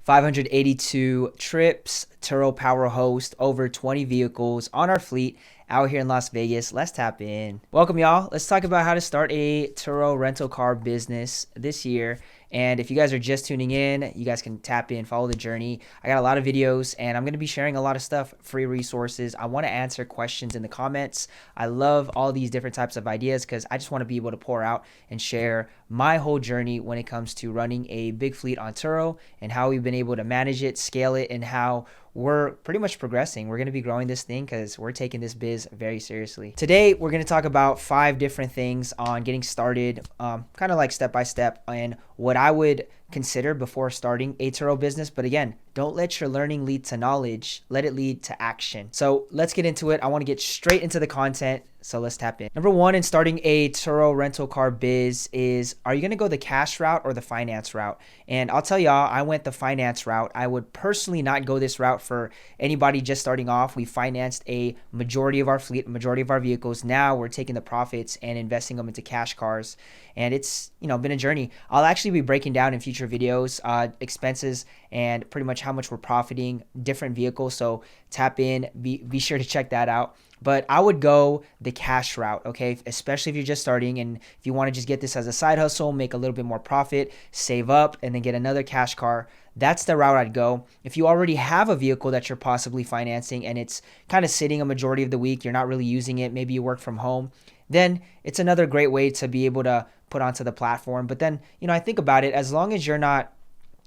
582 trips, Turo Power host, over 20 vehicles on our fleet out here in Las Vegas. Let's tap in. Welcome, y'all. Let's talk about how to start a Turo rental car business this year. And if you guys are just tuning in, you guys can tap in, follow the journey. I got a lot of videos and I'm going to be sharing a lot of stuff, free resources. I want to answer questions in the comments. I love all these different types of ideas because I just want to be able to pour out and share my whole journey when it comes to running a big fleet on Turo and how we've been able to manage it, scale it, and how we're pretty much progressing. We're going to be growing this thing because we're taking this biz very seriously. Today, we're going to talk about 5 different things on getting started, kind of like step by step, and what I would consider before starting a Turo business. But again, don't let your learning lead to knowledge. Let it lead to action. So let's get into it. I want to get straight into the content. So let's tap in. Number 1 in starting a Turo rental car biz is, are you going to go the cash route or the finance route? And I'll tell y'all, I went the finance route. I would personally not go this route for anybody just starting off. We financed a majority of our fleet, majority of our vehicles. Now we're taking the profits and investing them into cash cars. And it's, been a journey. I'll actually be breaking down in future videos, expenses and pretty much how much we're profiting, different vehicles. So tap in, be sure to check that out. But I would go the cash route, okay? Especially if you're just starting and if you want to just get this as a side hustle, make a little bit more profit, save up, and then get another cash car. That's the route I'd go. If you already have a vehicle that you're possibly financing and it's kind of sitting a majority of the week, you're not really using it, maybe you work from home, then it's another great way to be able to put onto the platform. But then, I think about it, as long as you're not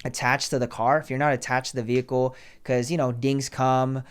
attached to the car, if you're not attached to the vehicle, because dings come,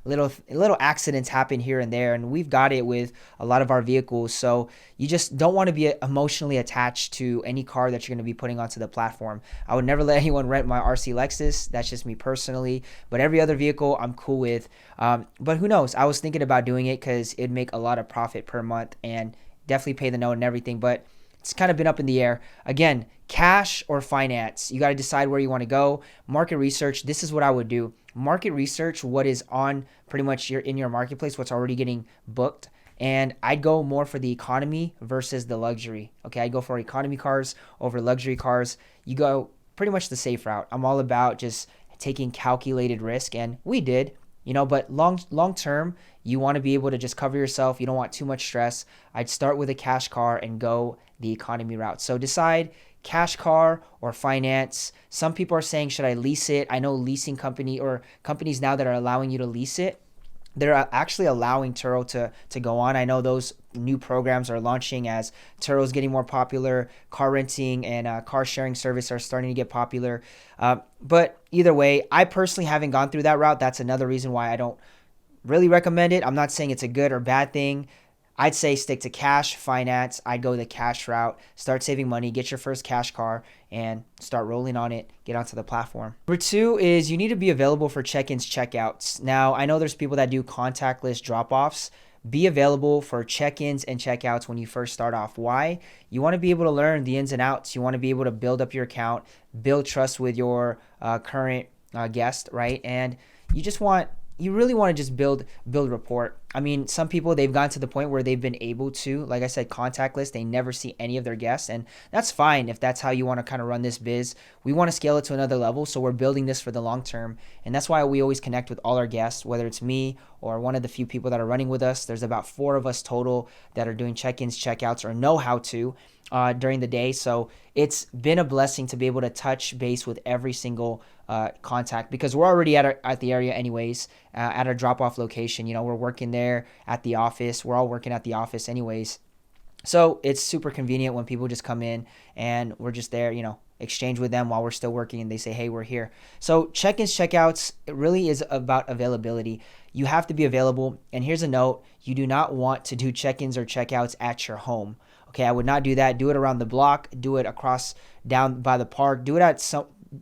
little accidents happen here and there, and we've got it with a lot of our vehicles. So you just don't want to be emotionally attached to any car that you're going to be putting onto the platform. I would never let anyone rent my RC Lexus. That's just me personally. But every other vehicle I'm cool with. But who knows? I was thinking about doing it because it'd make a lot of profit per month and definitely pay the note and everything. But it's kind of been up in the air. Again, cash or finance, you got to decide where you want to go. Market research, this is what I would do. Market research what is on pretty much in your marketplace, what's already getting booked. And I'd go more for the economy versus the luxury. Okay, I go for economy cars over luxury cars. You go pretty much the safe route. I'm all about just taking calculated risk, and we did. But long term, you want to be able to just cover yourself. You don't want too much stress. I'd start with a cash car and go the economy route. So decide cash car or finance. Some people are saying, should I lease it? I know leasing companies now that are allowing you to lease it. They're actually allowing Turo to go on. I know those new programs are launching as Turo's getting more popular. Car renting and car sharing service are starting to get popular. But either way, I personally haven't gone through that route. That's another reason why I don't really recommend it. I'm not saying it's a good or bad thing. I'd say stick to cash, finance. I'd go the cash route, start saving money, get your first cash car, and start rolling on it, get onto the platform. Number 2 is you need to be available for check-ins, checkouts. Now, I know there's people that do contactless drop-offs. Be available for check-ins and checkouts when you first start off. Why? You want to be able to learn the ins and outs. You want to be able to build up your account, build trust with your current guest, right? And you really want to just build rapport. I mean, some people, they've gotten to the point where they've been able to, like I said, contactless. They never see any of their guests, and that's fine if that's how you want to kind of run this biz. We want to scale it to another level, so we're building this for the long term, and that's why we always connect with all our guests, whether it's me or one of the few people that are running with us. There's about 4 of us total that are doing check-ins, checkouts, or know how to during the day. So it's been a blessing to be able to touch base with every single contact, because we're already at the area anyways, at our drop-off location. We're working there at the office. We're all working at the office anyways. So it's super convenient when people just come in and we're just there, exchange with them while we're still working and they say, hey, we're here. So check-ins, checkouts, it really is about availability. You have to be available. And here's a note. You do not want to do check-ins or checkouts at your home. Okay, I would not do that. Do it around the block. Do it down by the park.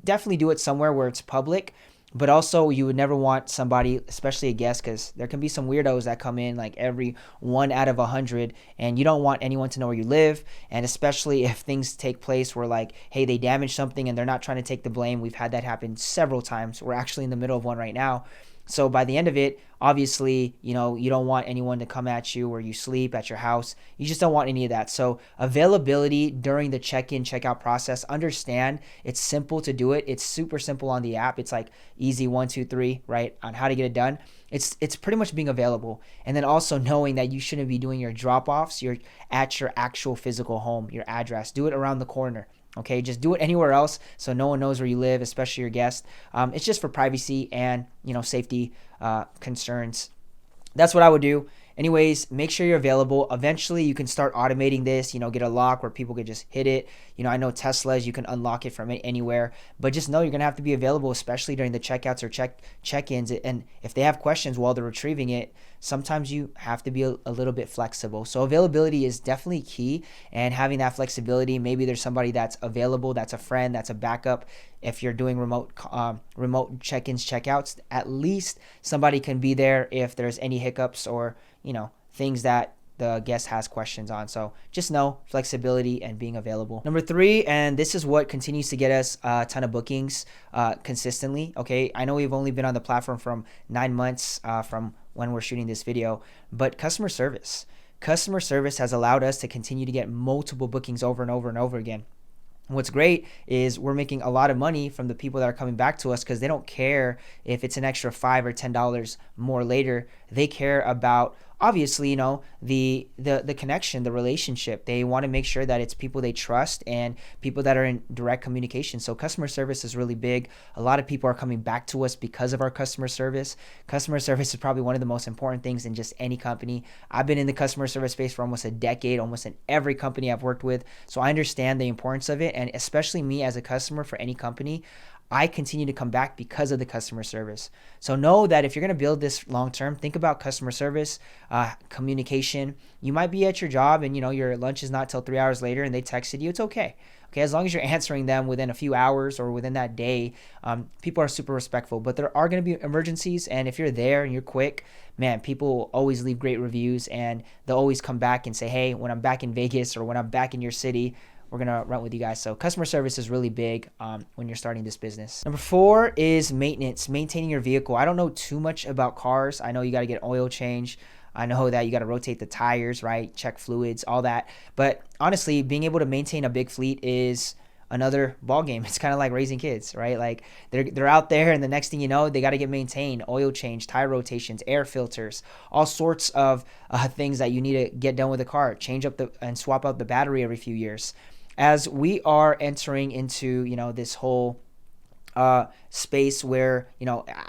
Definitely do it somewhere where it's public. But also, you would never want somebody, especially a guest, because there can be some weirdos that come in like every 1 out of 100, and you don't want anyone to know where you live. And especially if things take place where like, hey, they damaged something and they're not trying to take the blame. We've had that happen several times. We're actually in the middle of one right now. So by the end of it, obviously, you don't want anyone to come at you or you sleep at your house. You just don't want any of that. So availability during the check-in, check-out process, understand it's simple to do it. It's super simple on the app. It's like easy 1, 2, 3, right, on how to get it done. It's pretty much being available. And then also knowing that you shouldn't be doing your drop-offs, you're at your actual physical home, your address. Do it around the corner. Okay, just do it anywhere else so no one knows where you live, especially your guests. It's just for privacy and safety concerns. That's what I would do. Anyways, make sure you're available. Eventually, you can start automating this, get a lock where people could just hit it. I know Teslas, you can unlock it from anywhere, but just know you're going to have to be available, especially during the checkouts or check-ins. And if they have questions while they're retrieving it, sometimes you have to be a little bit flexible. So availability is definitely key, and having that flexibility, maybe there's somebody that's available, that's a friend, that's a backup. If you're doing remote check-ins, checkouts, at least somebody can be there if there's any hiccups or things that the guest has questions on. So just know flexibility and being available. Number 3, and this is what continues to get us a ton of bookings consistently. Okay, I know we've only been on the platform from 9 months from when we're shooting this video, but customer service has allowed us to continue to get multiple bookings over and over and over again. What's great is we're making a lot of money from the people that are coming back to us because they don't care if it's an extra $5 or $10 more later. They care about, obviously, the connection, the relationship. They want to make sure that it's people they trust and people that are in direct communication. So customer service is really big. A lot of people are coming back to us because of our customer service. Customer service is probably one of the most important things in just any company. I've been in the customer service space for almost a decade, almost in every company I've worked with. So I understand the importance of it. And especially me as a customer for any company, I continue to come back because of the customer service. So know that if you're going to build this long term, think about customer service, communication. You might be at your job and your lunch is not till 3 hours later and they texted you. It's okay. Okay, as long as you're answering them within a few hours or within that day, people are super respectful. But there are going to be emergencies, and if you're there and you're quick, man, people will always leave great reviews and they'll always come back and say, hey, when I'm back in Vegas or when I'm back in your city, we're going to rent with you guys. So customer service is really big when you're starting this business. Number 4 is maintenance, maintaining your vehicle. I don't know too much about cars. I know you got to get oil change. I know that you got to rotate the tires, right? Check fluids, all that. But honestly, being able to maintain a big fleet is another ball game. It's kind of like raising kids, right? Like they're out there, and the next thing you know, they got to get maintained, oil change, tire rotations, air filters, all sorts of things that you need to get done with the car. Change up and swap out the battery every few years. As we are entering into this whole space where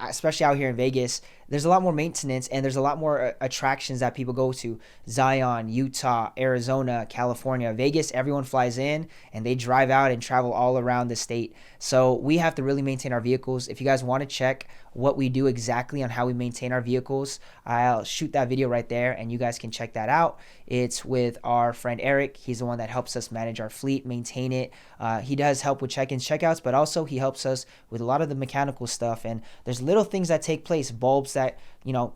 especially out here in Vegas, there's a lot more maintenance and there's a lot more attractions that people go to. Zion, Utah, Arizona, California, Vegas, everyone flies in and they drive out and travel all around the state. So we have to really maintain our vehicles. If you guys want to check what we do exactly on how we maintain our vehicles, I'll shoot that video right there and you guys can check that out. It's with our friend Eric. He's the one that helps us manage our fleet, maintain it. He does help with check-ins, checkouts, but also he helps us with a lot of the mechanical stuff. And there's little things that take place, bulbs that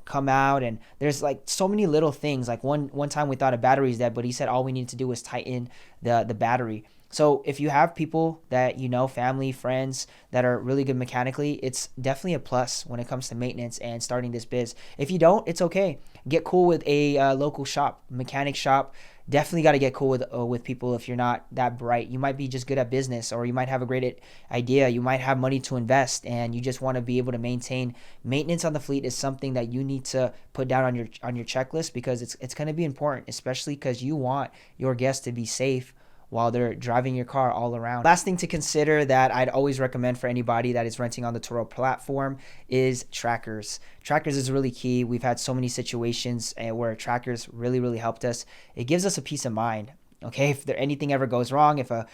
come out, and there's like so many little things. Like one time we thought a battery is dead, but he said all we needed to do was tighten the battery. So if you have people that family, friends that are really good mechanically, it's definitely a plus when it comes to maintenance and starting this biz. If you don't, it's okay. Get cool with a local shop, mechanic shop. Definitely got to get cool with people if you're not that bright. You might be just good at business, or you might have a great idea. You might have money to invest, and you just want to be able to maintain. Maintenance on the fleet is something that you need to put down on your checklist, because it's going to be important, especially because you want your guests to be safe while they're driving your car all around. Last thing to consider that I'd always recommend for anybody that is renting on the Turo platform is trackers. Trackers is really key. We've had so many situations where trackers really, really helped us. It gives us a peace of mind. Okay, if anything ever goes wrong, if a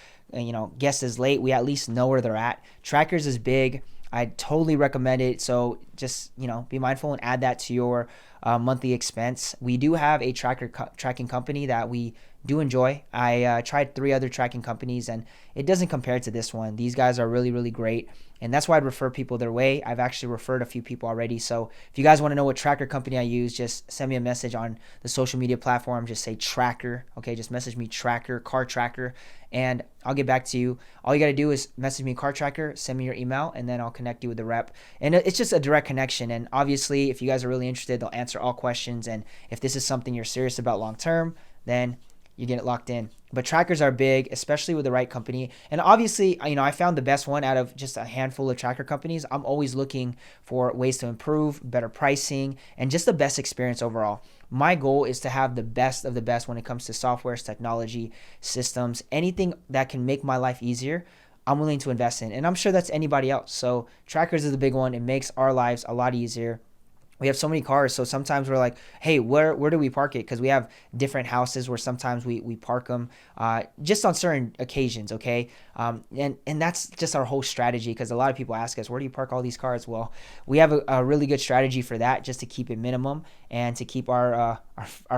guest is late, we at least know where they're at. Trackers is big. I totally recommend it. So just, be mindful and add that to your monthly expense. We do have a tracking company that we do enjoy. I tried 3 other tracking companies and it doesn't compare to this one. These guys are really, really great. And that's why I'd refer people their way. I've actually referred a few people already. So if you guys want to know what tracker company I use, just send me a message on the social media platform. Just say tracker. Okay, just message me tracker, car tracker, and I'll get back to you. All you got to do is message me car tracker, send me your email, and then I'll connect you with the rep. And it's just a direct connection. And obviously, if you guys are really interested, they'll answer all questions. And if this is something you're serious about long term, then you get it locked in. But trackers are big, especially with the right company. And obviously, I found the best one out of just a handful of tracker companies. I'm always looking for ways to improve, better pricing, and just the best experience overall. My goal is to have the best of the best when it comes to softwares, technology, systems, anything that can make my life easier. I'm willing to invest in. And I'm sure that's anybody else. So trackers is the big one. It makes our lives a lot easier. We have so many cars, so sometimes we're like, hey, where do we park it? Because we have different houses where sometimes we park them just on certain occasions, okay? And that's just our whole strategy, because a lot of people ask us, where do you park all these cars? Well, we have a really good strategy for that, just to keep it minimum and to keep our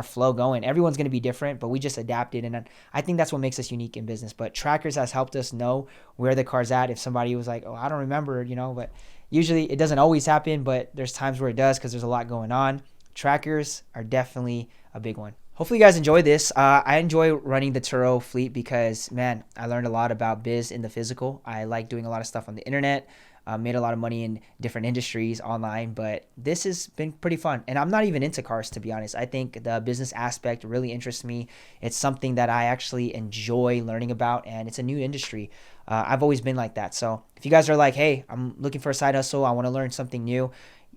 flow going. Everyone's going to be different, but we just adapted, and I think that's what makes us unique in business. But trackers has helped us know where the car's at. If somebody was like, oh, I don't remember, but usually it doesn't always happen, but there's times where it does because there's a lot going on. Trackers are definitely a big one. Hopefully you guys enjoy this. I enjoy running the Turo fleet because, man, I learned a lot about biz in the physical. I like doing a lot of stuff on the internet. Made a lot of money in different industries online, but this has been pretty fun. And I'm not even into cars, to be honest. I think the business aspect really interests me. It's something that I actually enjoy learning about, and it's a new industry. I've always been like that. So if you guys are like, hey, I'm looking for a side hustle, I want to learn something new,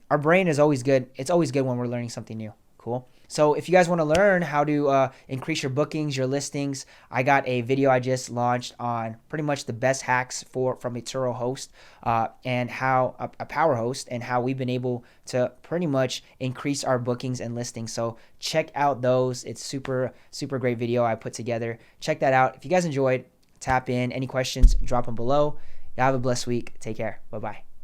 our brain is always good. It's always good when we're learning something new. Cool. So if you guys want to learn how to increase your bookings, your listings, I got a video I just launched on pretty much the best hacks from a Turo host and how a power host, and how we've been able to pretty much increase our bookings and listings. So check out those. It's super, super great video I put together. Check that out. If you guys enjoyed, tap in. Any questions, drop them below. Y'all have a blessed week. Take care. Bye-bye.